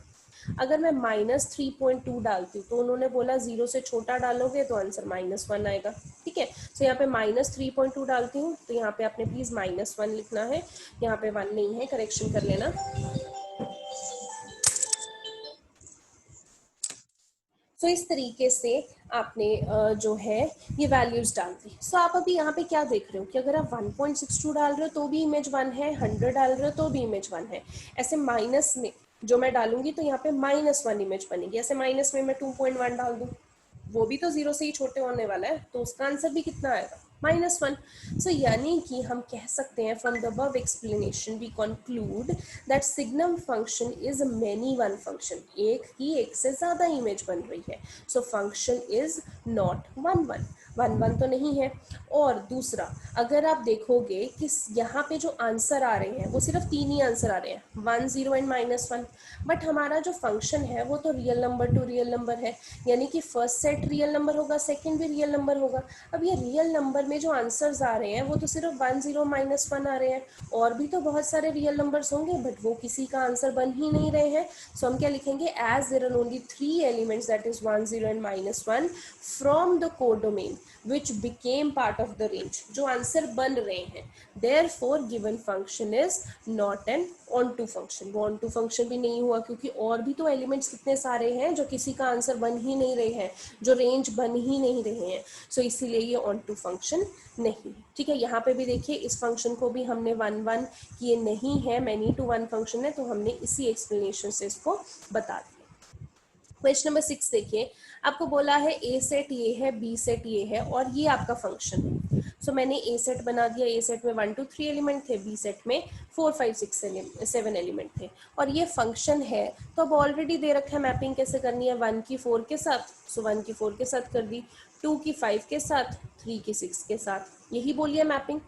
अगर मैं -3.2 डालती हूँ तो उन्होंने बोला 0 से छोटा डालोगे तो आंसर -1 आएगा, ठीक है। तो यहाँ पे -3.2 डालती हूँ, तो यहाँ पे आपने प्लीज -1 लिखना है, यहाँ पे 1 नहीं है, करेक्शन कर लेना। सो इस तरीके से आपने जो है ये वैल्यूज डाल दी। सो आप अभी यहाँ पे क्या देख रहे हो कि अगर आप 1.62 डाल रहे हो तो भी इमेज 1 है, 100 डाल रहे हो तो भी इमेज 1 है। ऐसे माइनस में जो मैं डालूंगी तो यहाँ पे -1 इमेज बनेगी, ऐसे माइनस में मैं 2.1 डाल दूँ, वो भी तो 0 से ही छोटे होने वाला है, तो उसका आंसर भी कितना आएगा -1। सो यानी कि हम कह सकते हैं from the above explanation we conclude that signum function is many one function, एक ही एक से ज्यादा इमेज बन रही है। सो फंक्शन इज नॉट 1 1, 1 1 तो नहीं है। और दूसरा, अगर आप देखोगे कि यहाँ पे जो आंसर आ रहे हैं वो सिर्फ 3 ही आंसर आ रहे हैं, 1 0 एंड -1, बट हमारा जो फंक्शन है वो तो real number two real number है, यानी कि फर्स्ट सेट रियल नंबर होगा, सेकंड भी रियल नंबर होगा। अब ये रियल नंबर में जो आंसर्स आ रहे हैं वो तो सिर्फ 1 0 -1 आ रहे हैं, और भी तो बहुत सारे रियल नंबर्स होंगे, बट वो किसी का आंसर बन ही नहीं रहे हैं। सो हम क्या लिखेंगे, as there are only 3 elements that is 1 0 and -1 from the codomain which became part of the range, जो आंसर बन रहे हैं, therefore given function is not an onto function। वो onto function भी नहीं हुआ, क्योंकि और भी तो एलिमेंट्स कितने सारे हैं जो किसी का आंसर बन ही नहीं रहे हैं, जो रेंज बन ही नहीं रहे हैं। सो इसीलिए ये onto function नहीं, ठीक है। यहाँ पे भी देखिए इस फंक्शन को भी हमने 1 1 ये नहीं है, मैनी टू 1 फंक्शन है, तो हमने इसी एक्सप्लेनेशन से इसको बता दिया। क्वेश्चन नंबर 6 देखिए, आपको बोला है ए सेट ये है, बी सेट ये है, और ये आपका फंक्शन है। सो मैंने ए सेट बना दिया, ए सेट में 1 2 3 एलिमेंट थे, बी सेट में 4 5 6 7 एलिमेंट थे, और ये फंक्शन है। तो अब ऑलरेडी दे रखा है मैपिंग कैसे करनी है, 1 की 4 के साथ, सो 1 की 4 के साथ कर दी, 2 की 5 के साथ, 3 की 6 के साथ, यही बोलिए मैपिंग।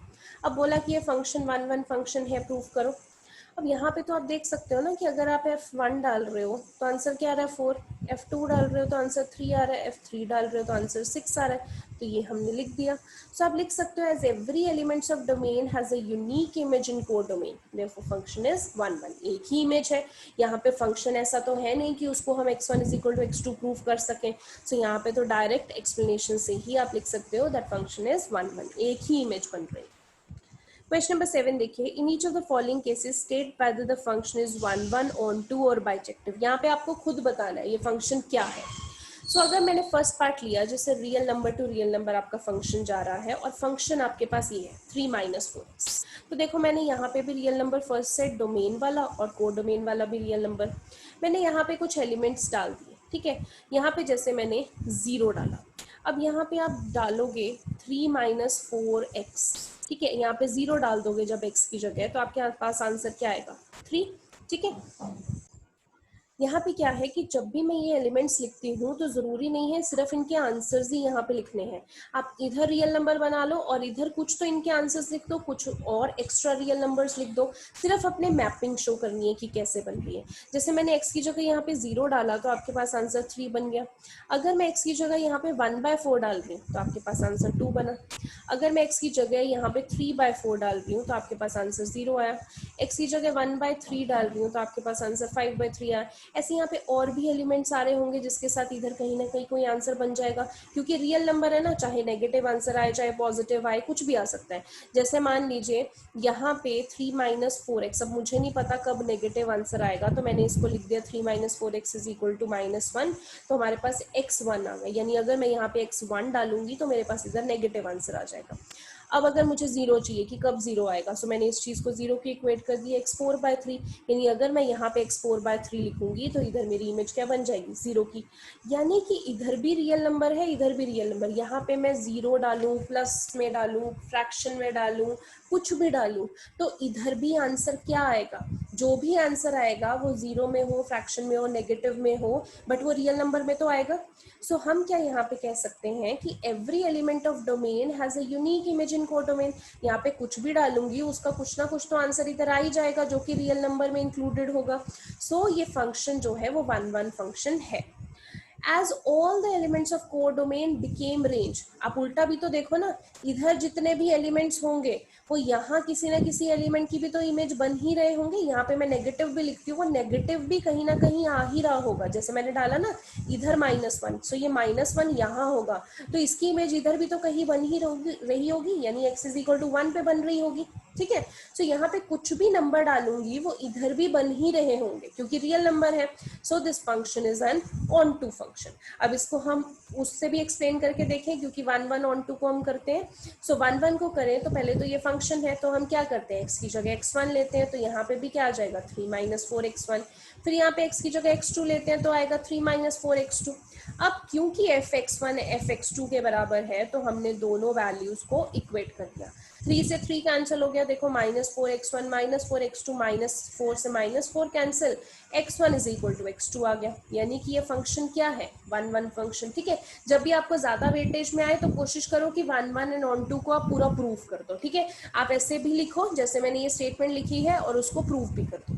अब बोला कि ये फंक्शन 1 1 फंक्शन है, प्रूफ करो। अब यहाँ पे तो आप देख सकते हो ना कि अगर आप F1 डाल रहे हो तो आंसर क्या आ रहा है 4, F2 डाल रहे हो तो आंसर 3 आ रहा है, F3 डाल रहे हो तो आंसर 6 आ रहा है, तो ये हमने लिख दिया। सो आप लिख सकते हो as every elements of domain has a unique image in codomain, therefore function is 1 1, एक ही इमेज है। यहाँ पे फंक्शन ऐसा तो है नहीं कि उसको हम x1 = x2 प्रूव कर सकें। सो यहाँ पे तो डायरेक्ट एक्सप्लेनेशन से ही आप लिख सकते हो दैट फंक्शन इज 1 1, एक ही इमेज बन रही है। क्वेश्चन नंबर 7 देखिए, in each of the following cases state whether the function is 1 1 onto और बाइजेक्टिव। यहाँ पे आपको खुद बताना है ये फंक्शन क्या है। सो अगर मैंने फर्स्ट पार्ट लिया जैसे real number two real number आपका फंक्शन जा रहा है, और फंक्शन आपके पास ये है 3 4x, तो देखो मैंने यहाँ पे भी real number first set domain वाला और को डोमेन वाला भी रियल नंबर, मैंने यहाँ पे कुछ एलिमेंट्स डाल दिए, ठीक है। यहाँ पे जैसे मैंने 0 डाला, अब यहाँ पे आप डालोगे 3 4x, ठीक है, यहाँ पे 0 डाल दोगे जब x की जगह, तो आपके पास आंसर क्या आएगा 3, ठीक है। यहाँ पे क्या है कि जब भी मैं ये एलिमेंट्स लिखती हूँ तो जरूरी नहीं है सिर्फ इनके आंसर्स ही यहाँ पे लिखने हैं, आप इधर रियल नंबर बना लो और इधर कुछ तो इनके आंसर्स लिख दो, कुछ और एक्स्ट्रा रियल नंबर्स लिख दो, सिर्फ अपने मैपिंग शो करनी है कि कैसे बन रही है। जैसे मैंने x की जगह यहाँ पे 0 डाला तो आपके पास आंसर 3 बन गया। अगर मैं x की जगह यहाँ पे 1/4 डाल रही हूँ तो आपके पास आंसर 2 बना। अगर मैं x की जगह यहाँ पे 3/4 डाल रही हूँ तो आपके पास आंसर 0 आया। x की जगह 1/3 डाल रही हूँ तो आपके पास आंसर 5/3 आया। ऐसे यहाँ पे और भी एलिमेंट्स आ रहे होंगे जिसके साथ इधर कहीं ना कहीं कोई आंसर बन जाएगा, क्योंकि रियल नंबर है ना, चाहे नेगेटिव आंसर आए चाहे पॉजिटिव आए, कुछ भी आ सकता है। जैसे मान लीजिए यहाँ पे 3 - 4x, अब मुझे नहीं पता कब नेगेटिव आंसर आएगा, तो मैंने इसको लिख दिया 3 - 4x इज इक्वल टू -1, तो हमारे पास x1 आ गया, यानी अगर मैं यहाँ पे x1 डालूंगी तो मेरे पास इधर नेगेटिव आंसर आ जाएगा। अब अगर मुझे जीरो चाहिए कि कब जीरो आएगा, सो मैंने इस चीज को जीरो की इक्वेट कर दी x4/3, यानी अगर मैं यहाँ पे x4/3 लिखूंगी तो इधर मेरी इमेज क्या बन जाएगी, जीरो की। यानी कि इधर भी रियल नंबर है, इधर भी रियल नंबर, यहाँ पे मैं जीरो डालूं, प्लस में डालूं, फ्रैक्शन में डालूं, कुछ भी डालूं, तो इधर भी आंसर क्या आएगा, जो भी आंसर आएगा वो जीरो में हो, फ्रैक्शन में हो, नेगेटिव में हो, बट वो रियल नंबर में तो आएगा। सो हम क्या यहाँ पे कह सकते हैं कि every element of domain has a unique image in codomain. यहाँ पे कुछ भी डालूंगी उसका कुछ ना कुछ तो आंसर इधर आ ही जाएगा जो कि रियल नंबर में इंक्लूडेड होगा। सो ये फंक्शन जो है वो 1 1 फंक्शन है। As all the elements of codomain became range, आप उल्टा भी तो देखो ना, इधर जितने भी एलिमेंट्स होंगे वो यहाँ किसी ना किसी एलिमेंट की भी तो इमेज बन ही रहे होंगे। यहाँ पे मैं नेगेटिव भी लिखती हूँ, वो नेगेटिव भी कहीं ना कहीं आ ही रहा होगा। जैसे मैंने डाला ना इधर -1, सो ये -1 यहाँ होगा, तो इसकी इमेज इधर भी तो कहीं बन ही रही होगी, यानी x इज इक्वल टू 1 पे बन रही होगी। ठीक है, सो यहाँ पे कुछ भी नंबर डालूंगी वो इधर भी बन ही रहे होंगे क्योंकि रियल नंबर है। So this function is an onto function. अब इसको हम उससे भी एक्सप्लेन करके देखें, क्योंकि 1 1 ऑन टू को हम करते हैं। सो 1 1 को करें तो पहले तो ये फंक्शन है, तो हम क्या करते हैं, x की जगह x1 लेते हैं, तो यहाँ पे भी क्या आ जाएगा 3 - 4x1। फिर यहाँ पे x की जगह x2 लेते हैं तो आएगा 3 - 4x2। अब क्योंकि fx1 fx2 के बराबर है तो हमने दोनों वैल्यूज को इक्वेट कर दिया। 3 से 3 कैंसिल हो गया, देखो -4x1 -4x2, -4 से -4 cancel, x1 is equal to x2 आ गया। यानी कि ये फंक्शन क्या है, 1 1 फंक्शन। ठीक है, जब भी आपको ज्यादा वेटेज में आए तो कोशिश करो कि 1 1 एंड ऑन टू को आप पूरा प्रूफ कर दो। ठीक है, आप ऐसे भी लिखो जैसे मैंने ये स्टेटमेंट लिखी है और उसको प्रूफ भी कर दो।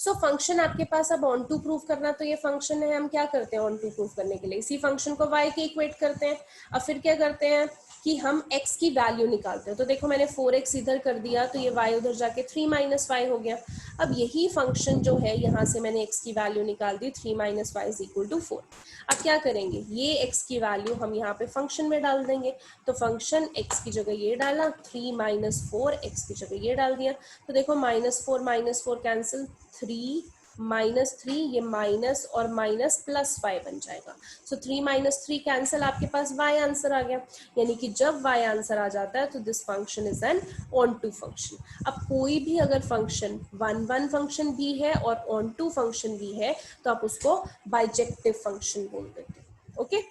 सो फंक्शन आपके पास अब ऑन टू प्रूफ करना, तो ये फंक्शन है, हम क्या करते हैं ऑन टू प्रूफ करने के लिए इसी फंक्शन को y के इक्वेट करते हैं। अब फिर क्या करते हैं कि हम x की वैल्यू निकालते हैं। तो देखो मैंने 4x इधर कर दिया तो ये y उधर जाके 3 - y हो गया। अब यही फंक्शन जो है यहाँ से मैंने x की वैल्यू निकाल दी, 3 - y इज इक्वल टू 4। अब क्या करेंगे, ये x की वैल्यू हम यहाँ पे फंक्शन में डाल देंगे। तो फंक्शन x की जगह ये डाला, 3 - 4 x की जगह ये डाल दिया। तो देखो -4 -4 कैंसिल, 3 -3, ये माइनस और माइनस +5 बन जाएगा। सो 3 - 3 कैंसिल, आपके पास y आंसर आ गया। यानी कि जब y आंसर आ जाता है तो this function is an onto function. अब कोई भी अगर फंक्शन 1 1 फंक्शन भी है और ऑन टू फंक्शन भी है तो आप उसको बाइजेक्टिव फंक्शन बोल देते हैं। ओके,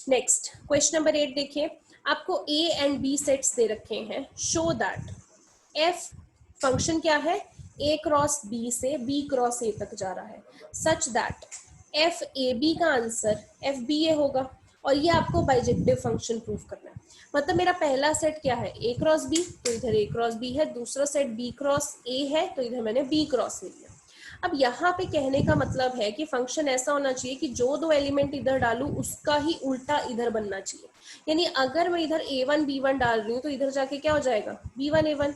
नेक्स्ट क्वेश्चन नंबर 8 देखिए, आपको a एंड b सेट्स दे रखे हैं। शो दैट f फंक्शन क्या है, a क्रॉस b से b क्रॉस a तक जा रहा है, such that f a b का आंसर f b a होगा। और ये आपको बाइजेक्टिव फंक्शन प्रूफ करना है। मतलब मेरा पहला सेट क्या है, a क्रॉस b, तो इधर a क्रॉस b है। दूसरा सेट b क्रॉस a है, तो इधर मैंने b क्रॉस ले लिया। अब यहाँ पे कहने का मतलब है कि फंक्शन ऐसा होना चाहिए कि जो दो एलिमेंट इधर डालूं उसका ही उल्टा इधर बनना चाहिए। यानी अगर मैं इधर a1 b1 डाल रही हूँ तो इधर जाके क्या हो जाएगा, b1 a1।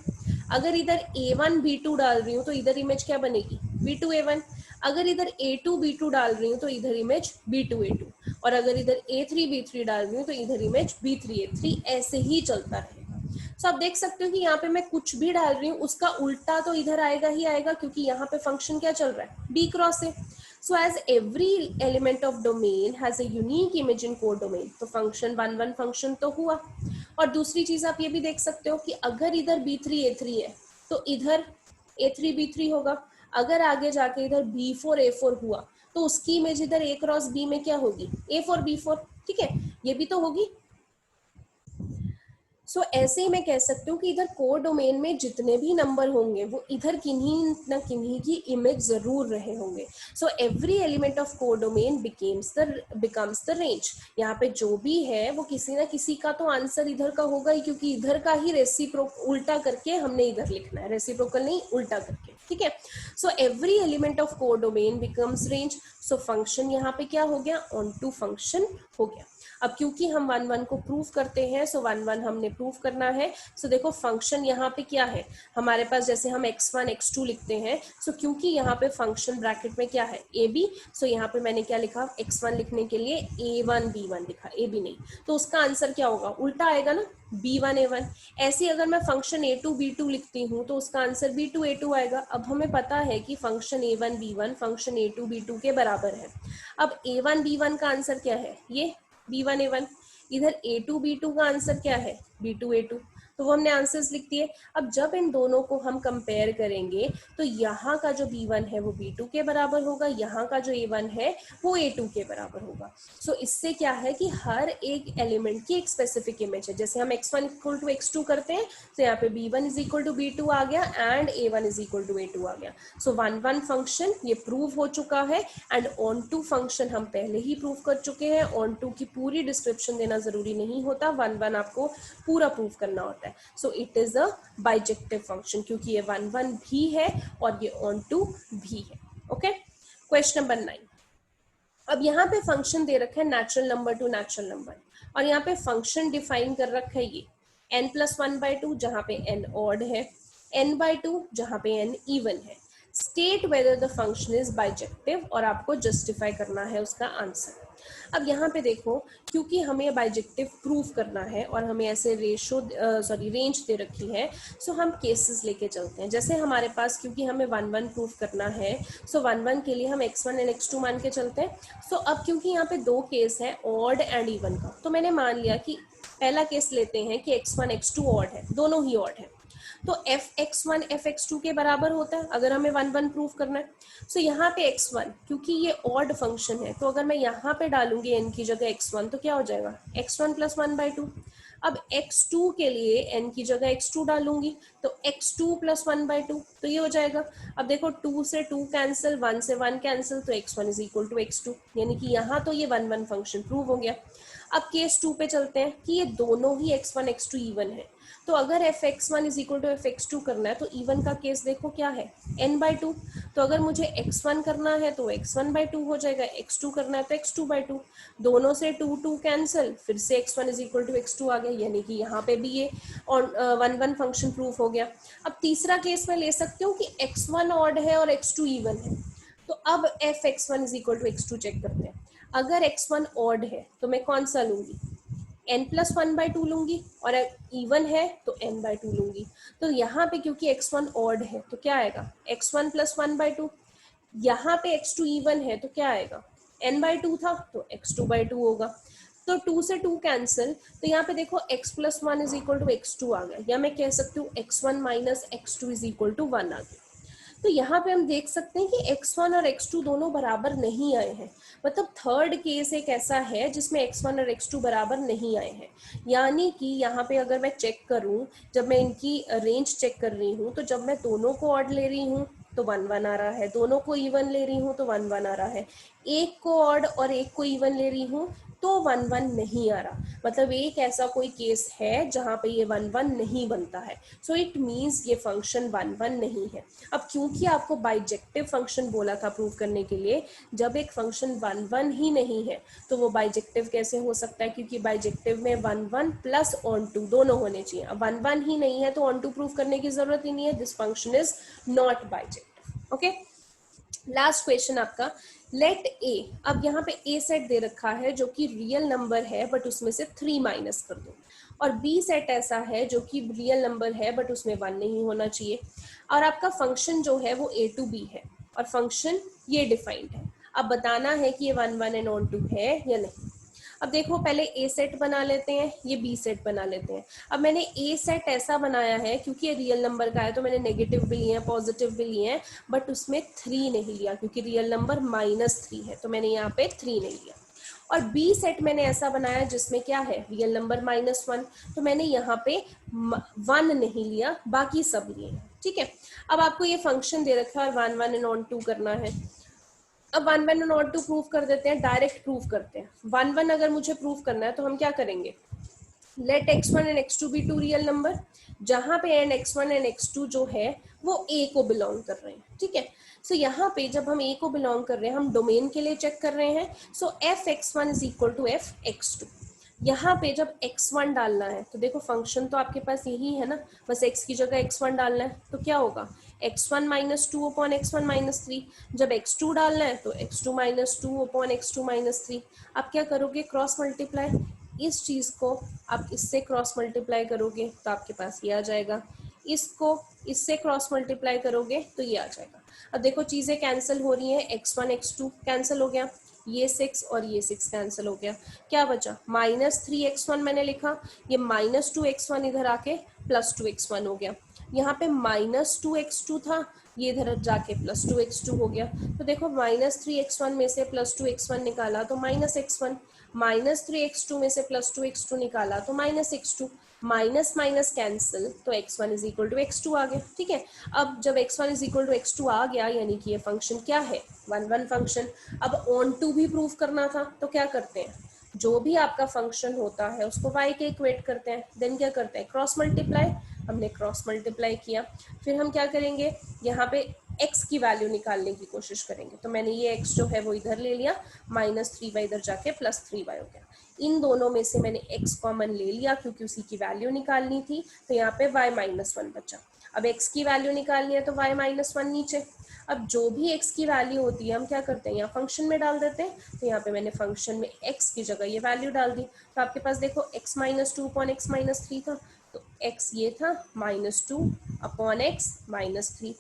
अगर इधर a1 b2 डाल रही हूँ तो इधर इमेज क्या बनेगी, b2 a1। अगर इधर a2 b2 डाल रही हूँ तो इधर इमेज b2 a2। और अगर इधर a3 b3 डाल रही हूँ तो इधर इमेज b3 a3। ऐसे ही चलता रहेगा। सो आप देख सकते हो कि यहाँ पे मैं कुछ भी डाल रही हूँ उसका उल्टा तो इधर आएगा ही आएगा, क्योंकि यहाँ पे फंक्शन क्या चल रहा है, b cross a। So as every element of domain has a unique image in codomain, तो फंक्शन 1 1 फंक्शन तो हुआ। और दूसरी चीज आप ये भी देख सकते हो कि अगर इधर b3 a3 है तो इधर a3 b3 होगा। अगर आगे जाके इधर b4 a4 हुआ तो उसकी इमेज इधर a क्रॉस b में क्या होगी, a4 b4। ठीक है, ये भी तो होगी। सो ऐसे ही मैं कह सकती हूँ कि इधर कोडोमेन में जितने भी नंबर होंगे वो इधर किन्हीं न किन्हीं की इमेज जरूर रहे होंगे। So every element of codomain becomes the range. यहाँ पे जो भी है वो किसी ना किसी का तो आंसर इधर का होगा ही, क्योंकि इधर का ही रेसिप्रोकल उल्टा करके हमने इधर लिखना है, रेसिप्रोकल नहीं उल्टा करके। ठीक है। So every element of codomain becomes range. So function यहाँ पे क्या हो गया, ऑन टू फंक्शन हो गया। अब क्योंकि हम 1 1 को प्रूव करते हैं, सो 1 1 हमने प्रूव करना है। सो देखो फंक्शन यहाँ पे क्या है हमारे पास, जैसे हम x1 x2 लिखते हैं, सो क्योंकि यहाँ पे फंक्शन ब्रैकेट में क्या है ए बी, सो यहाँ पे मैंने क्या लिखा, x1 लिखने के लिए a1 b1 लिखा, ए बी नहीं, तो उसका आंसर क्या होगा, उल्टा आएगा ना, b1 a1। ऐसे अगर मैं फंक्शन a2 b2 लिखती हूँ तो उसका आंसर b2 a2 आएगा। अब हमें पता है कि function a1 b1 function a2 b2 के बराबर है। अब a1 b1 का आंसर क्या है, ये b1 a1। इधर a2 b2 का आंसर क्या है, b2 a2। तो वो हमने आंसर्स लिख दिए। अब जब इन दोनों को हम कंपेयर करेंगे तो यहाँ का जो b1 है वो b2 के बराबर होगा, यहाँ का जो a1 है वो a2 के बराबर होगा। सो इससे क्या है कि हर एक एलिमेंट की एक स्पेसिफिक इमेज है। जैसे हम x1 इक्वल टू x2 करते हैं तो यहाँ पे b1 is equal to b2 आ गया and a1 is equal to a2 आ गया। सो 1 1 फंक्शन ये प्रूव हो चुका है एंड ऑन टू फंक्शन हम पहले ही प्रूव कर चुके हैं। ऑन टू की पूरी डिस्क्रिप्शन देना जरूरी नहीं होता, 1 1 आपको पूरा प्रूव करना होता है। So it is a bijective function क्योंकि ये 1 1 भी है और ये ऑन टू भी है। Okay, question number 9। अब यहाँ पे फंक्शन दे रखा है natural number two natural number, और यहाँ पे फंक्शन डिफाइन कर रखा है ये n+1/2 जहाँ पे n ऑड है, n/2 जहाँ पे n इवन है। State whether the function is bijective, और आपको जस्टिफाई करना है उसका आंसर। अब यहाँ पे देखो, क्योंकि हमें बाइजेक्टिव प्रूफ करना है और हमें ऐसे रेंज दे रखी है, सो हम केसेस लेके चलते हैं। जैसे हमारे पास, क्योंकि हमें 1 1 प्रूफ करना है, सो 1 1 के लिए हम x1 एंड x2 मान के चलते हैं। सो अब क्योंकि यहाँ पे दो केस है ऑड एंड इवन का, तो मैंने मान लिया कि पहला केस लेते हैं कि x1 x2 ऑड है, दोनों ही ऑड है, तो fx1 fx2 के बराबर होता है अगर हमें 1 1 प्रूफ करना है। सो यहाँ पे x1 क्योंकि ये ऑड फंक्शन है, तो अगर मैं यहाँ पे डालूंगी n की जगह x1 तो क्या हो जाएगा, x1 + 1/2। अब x2 के लिए n की जगह x2 डालूंगी तो x2 + 1/2, तो ये हो जाएगा। अब देखो 2 से 2 कैंसिल, 1 से 1 कैंसिल, तो x1 is equal to x2, यानी कि यहाँ तो ये 1 1 फंक्शन प्रूव हो गया। अब केस 2 पे चलते हैं कि ये दोनों ही x1 x2 इवन है, तो अगर fx1 is equal to fx2 करना है तो इवन का केस देखो क्या है, n/2। तो अगर मुझे x1 करना है तो x1/2 हो जाएगा, x2 करना है तो x2/2, दोनों से 2 2 कैंसिल, फिर से x1 is equal to x2 आ गया, यानी कि यहाँ पे भी ये 1 1 फंक्शन प्रूफ हो गया। अब तीसरा केस मैं ले सकती हूँ कि x1 ऑड है और x2 इवन है, तो अब fx1 is equal to x2 check करते हैं। अगर x1 ऑड है तो मैं कौन सा लूंगी, n+1/2 लूंगी, और इवन है तो n/2 लूंगी। तो यहाँ पे क्योंकि x1 ऑड है तो क्या आएगा, x1 + 1/2। यहाँ पे x2 इवन है तो क्या आएगा, n/2 था तो x2/2 होगा। तो 2 से 2 कैंसिल, तो यहाँ पे देखो x + 1 is equal to x2 आ गया, या मैं कह सकती हूँ x1 - x2 is equal to 1 आ गया। तो यहाँ पे हम देख सकते हैं कि x1 और x2 दोनों बराबर नहीं आए हैं, मतलब थर्ड केस एक ऐसा है जिसमें x1 और x2 बराबर नहीं आए हैं। यानी कि यहाँ पे अगर मैं चेक करूँ, जब मैं इनकी रेंज चेक कर रही हूँ, तो जब मैं दोनों को ऑड ले रही हूँ तो 1 1 आ रहा है, दोनों को इवन ले रही हूँ तो 1 1 आ रहा है, एक को ऑड और एक को इवन ले रही हूँ तो 1 1 नहीं आ रहा। मतलब एक ऐसा कोई केस है जहाँ पे ये 1 1 नहीं बनता है। सो इट मीन्स ये फंक्शन 1 1 नहीं है। अब क्योंकि आपको बाइजेक्टिव फंक्शन बोला था प्रूव करने के लिए, जब एक फंक्शन 1 1 ही नहीं है तो वो बाइजेक्टिव कैसे हो सकता है, क्योंकि बाइजेक्टिव में 1 1 प्लस ऑन टू दोनों होने चाहिए। अब 1 1 ही नहीं है तो ऑन टू प्रूव करने की जरूरत ही नहीं है, this function is not bijective. Okay, last question आपका, लेट ए। अब यहाँ पे ए सेट दे रखा है जो कि रियल नंबर है बट उसमें से 3 माइनस कर दो, और बी सेट ऐसा है जो कि रियल नंबर है बट उसमें 1 नहीं होना चाहिए, और आपका फंक्शन जो है वो a to b है और फंक्शन ये डिफाइंड है। अब बताना है कि ये 1 1 एंड ऑन टू है या नहीं। अब देखो, पहले ए सेट बना लेते हैं, ये बी सेट बना लेते हैं। अब मैंने ए सेट ऐसा बनाया है क्योंकि ये रियल नंबर का है तो मैंने नेगेटिव भी लिए हैं, पॉजिटिव भी लिए हैं, बट उसमें 3 नहीं लिया क्योंकि रियल नंबर -3 है, तो मैंने यहाँ पे 3 नहीं लिया। और बी सेट मैंने ऐसा बनाया जिसमें क्या है, रियल नंबर -1, तो मैंने यहाँ पे 1 नहीं लिया, बाकी सब लिए हैं। ठीक है, अब आपको ये फंक्शन दे रखा है और 1 1 एंड ऑन टू करना है। अब 1 1 एंड ऑन टू प्रूव कर देते हैं, डायरेक्ट प्रूव करते हैं। 1 1 अगर मुझे प्रूव करना है तो हम क्या करेंगे, let x1 and x2 be two real number, जहां पे एंड x1 एंड x2 जो है वो a को बिलोंग कर रहे हैं, ठीक है। सो यहाँ पे जब हम a को बिलोंग कर रहे हैं, हम डोमेन के लिए चेक कर रहे हैं। So f(x1) is equal to f(x2). यहाँ पे जब x1 डालना है तो देखो फंक्शन तो आपके पास यही है ना, बस x की जगह x1 डालना है, तो क्या होगा x1 minus two upon x1 minus three. जब x2 डालना है तो x2 minus two upon x2 minus three. आप क्या करोगे, क्रॉस मल्टीप्लाई, इस चीज़ को आप इससे क्रॉस मल्टीप्लाई करोगे तो आपके पास ये आ जाएगा, इसको इससे क्रॉस मल्टीप्लाई करोगे तो ये आ जाएगा। अब देखो चीज़ें कैंसिल हो रही हैं, x1 x2 कैंसिल हो गया, ये 6 और ये 6 कैंसिल हो गया, क्या बचा -3x1 मैंने लिखा, ये -2x1 इधर आके +2x1 हो गया। यहाँ पे -2x2 था, ये इधर जाके +2x2 हो गया। तो देखो -3x1 में से +2x1 निकाला तो -x1, -3x2 में से +2x2 निकाला तो -x2, माइनस माइनस कैंसिल, तो x1 is equal to x2 आ गया, ठीक है। अब जब x1 is equal to x2 आ गया, यानी कि ये फंक्शन क्या है, 1 1 फंक्शन। अब ऑन टू भी प्रूव करना था, तो क्या करते हैं, जो भी आपका फंक्शन होता है उसको y के इक्वेट करते हैं, देन क्या करते हैं, क्रॉस मल्टीप्लाई। हमने क्रॉस मल्टीप्लाई किया, फिर हम क्या करेंगे, यहाँ पे x की वैल्यू निकालने की कोशिश करेंगे। तो मैंने ये x जो है वो इधर ले लिया, -3y इधर जाके +3y हो गया। इन दोनों में से मैंने x कॉमन ले लिया क्योंकि उसी की वैल्यू निकालनी थी, तो यहाँ पे y-1 बचा। अब x की वैल्यू निकालनी है तो y-1 नीचे। अब जो भी x की वैल्यू होती है हम क्या करते हैं, यहाँ फंक्शन में डाल देते हैं। तो यहाँ पे मैंने फंक्शन में x की जगह ये वैल्यू डाल दी, तो आपके पास देखो x-2 अपॉन x-3 था, तो x ये था -2 अपॉन x-3।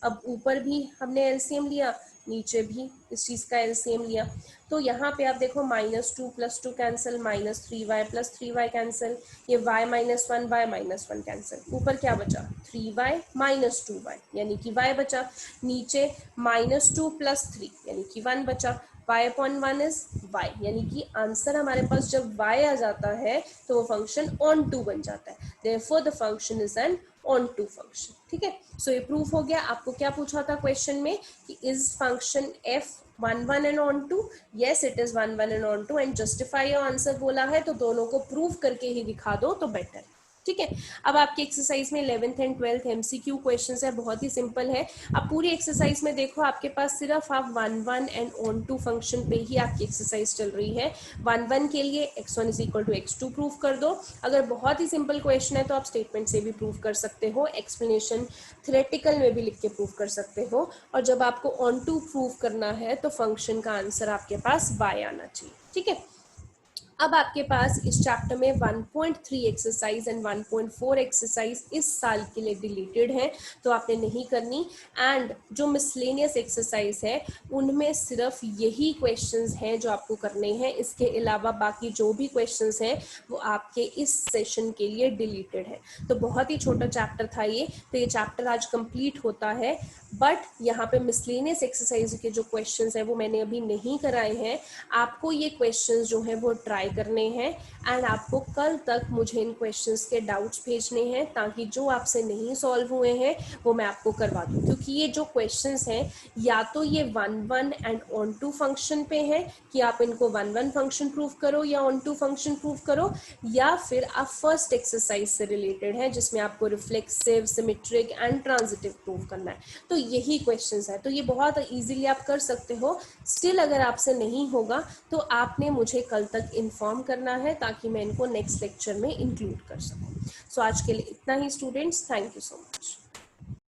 अब ऊपर भी हमने एलसीएम लिया, नीचे भी इस चीज़ का एलसीएम लिया, तो यहाँ पे आप देखो -2 + 2 कैंसिल, -3y + 3y कैंसिल, ये y-1 y-1 कैंसिल, ऊपर क्या बचा 3y - 2y यानी कि y बचा, नीचे -2 + 3 यानी कि 1 बचा, y/1 इज y, यानी कि आंसर हमारे पास जब y आ जाता है तो वो फंक्शन ऑन टू बन जाता है, therefore the function is an onto function, ठीक है। सो ये प्रूफ हो गया। आपको क्या पूछा था क्वेश्चन में कि is function f 1 1 and onto, yes it is 1 1 and onto, and justify your answer बोला है, तो दोनों को प्रूव करके ही दिखा दो तो बेटर, ठीक है। अब आपकी एक्सरसाइज में 11th and 12th MCQ questions है, बहुत ही सिंपल है। अब पूरी एक्सरसाइज में देखो आपके पास सिर्फ आप 1 1 एंड ऑन टू फंक्शन पे ही आपकी एक्सरसाइज चल रही है। 1 1 के लिए x1 is equal to x2 prove कर दो। अगर बहुत ही सिंपल क्वेश्चन है तो आप स्टेटमेंट से भी प्रूव कर सकते हो, एक्सप्लेनेशन थ्योरेटिकल में भी लिख के प्रूव कर सकते हो, और जब आपको ऑन टू प्रूव करना है तो फंक्शन का आंसर आपके पास y आना चाहिए, ठीक है। अब आपके पास इस चैप्टर में 1.3 एक्सरसाइज एंड 1.4 एक्सरसाइज इस साल के लिए डिलीटेड है, तो आपने नहीं करनी। एंड जो मिसलेनियस एक्सरसाइज है उनमें सिर्फ यही क्वेश्चंस हैं जो आपको करने हैं, इसके अलावा बाकी जो भी क्वेश्चंस हैं वो आपके इस सेशन के लिए डिलीटेड है। तो बहुत ही छोटा चैप्टर था ये, तो ये चैप्टर आज कंप्लीट होता है, बट यहाँ पे मिसलेनियस एक्सरसाइज के जो क्वेश्चंस हैं वो मैंने अभी नहीं कराए हैं। आपको ये क्वेश्चंस जो है वो ट्राई करने हैं, एंड आपको कल तक मुझे इन क्वेश्चंस के डाउट्स भेजने हैं, ताकि जो आपसे नहीं सॉल्व हुए हैं वो मैं आपको करवा दूँ। क्योंकि ये जो क्वेश्चंस हैं या तो ये 1 1 एंड ऑन टू फंक्शन पे है कि आप इनको 1 1 फंक्शन प्रूव करो या ऑन टू फंक्शन प्रूव करो, या फिर आप फर्स्ट एक्सरसाइज से रिलेटेड है जिसमें आपको reflexive, symmetric and transitive prove करना है। तो यही क्वेश्चंस है, तो ये बहुत इजीली आप कर सकते हो। स्टिल अगर आपसे नहीं होगा तो आपने मुझे कल तक इन्फॉर्म करना है, ताकि मैं इनको नेक्स्ट लेक्चर में इंक्लूड कर सकूं। सो आज के लिए इतना ही students, thank you so much.